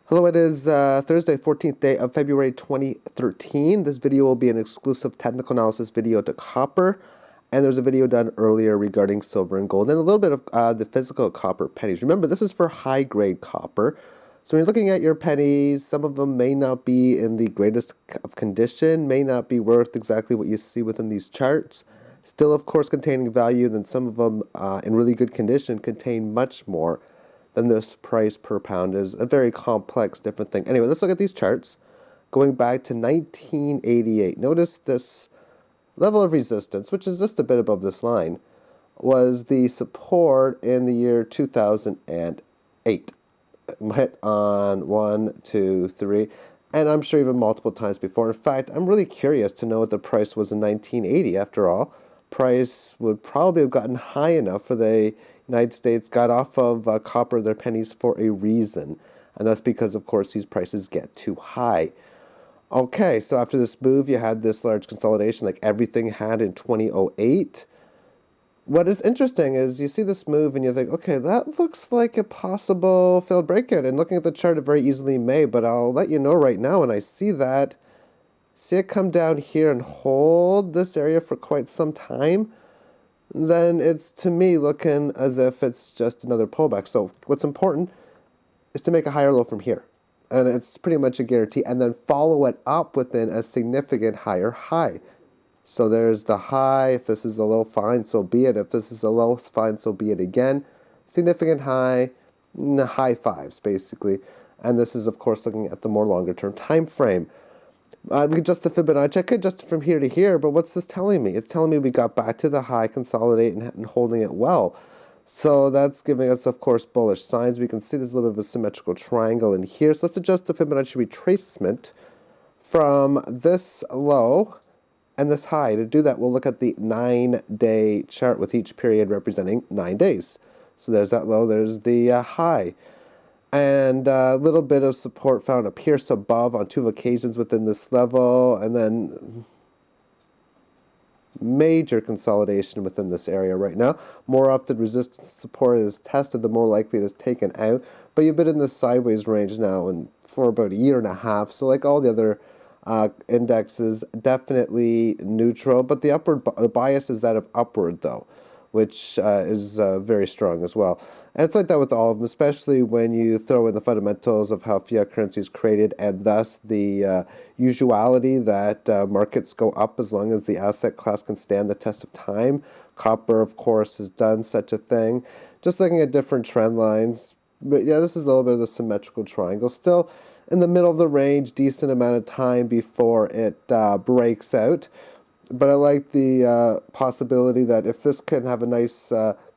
Hello, it is Thursday, 14th day of February 2013. This video will be an exclusive technical analysis video to copper, and there's a video done earlier regarding silver and gold, and a little bit of the physical copper pennies. Remember, this is for high-grade copper. So when you're looking at your pennies, some of them may not be in the greatest of condition, may not be worth exactly what you see within these charts. Still, of course, containing value, then some of them in really good condition contain much more than this price per pound. Is a very complex, different thing. Anyway, let's look at these charts going back to 1988. Notice this level of resistance, which is just a bit above this line, was the support in the year 2008. Hit on 1, 2, 3, and I'm sure even multiple times before. In fact, I'm really curious to know what the price was in 1980. After all, price would probably have gotten high enough for the United States got off of copper, their pennies, for a reason. And that's because, of course, these prices get too high. Okay, so after this move, you had this large consolidation like everything had in 2008. What is interesting is you see this move and you think, okay, that looks like a possible failed breakout. And looking at the chart, it very easily may, but I'll let you know right now when I see that, see it come down here and hold this area for quite some time, then it's, to me, looking as if it's just another pullback. So what's important is to make a higher low from here. And it's pretty much a guarantee. And then follow it up within a significant higher high. So there's the high. If this is a low, fine, so be it. If this is a low, fine, so be it again. Significant high, high fives, basically. And this is, of course, looking at the more longer-term time frame. We could adjust the Fibonacci. I could adjust it from here to here, but what's this telling me? It's telling me we got back to the high, consolidate, and holding it well. So that's giving us, of course, bullish signs. We can see there's a little bit of a symmetrical triangle in here. So let's adjust the Fibonacci retracement from this low and this high. To do that, we'll look at the 9-day chart with each period representing 9 days. So there's that low, there's the high. And a little bit of support found up here, so above on 2 occasions within this level, and then major consolidation within this area right now. More often resistance support is tested, the more likely it is taken out. But you've been in this sideways range now and for about a year and a half, so like all the other indexes, definitely neutral, but the bias is that of upward though, which is very strong as well. And it's like that with all of them, especially when you throw in the fundamentals of how fiat currency is created and thus the usuality that markets go up as long as the asset class can stand the test of time. Copper, of course, has done such a thing. Just looking at different trend lines. But yeah, this is a little bit of the symmetrical triangle. Still in the middle of the range, decent amount of time before it breaks out. But I like the possibility that if this can have a nice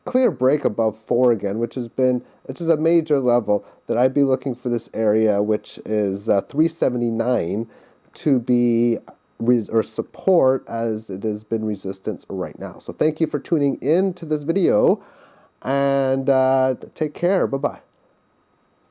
clear break above 4 again, which is a major level, that I'd be looking for this area, which is 379, to be or support as it has been resistance right now. So thank you for tuning in to this video, and take care. Bye-bye.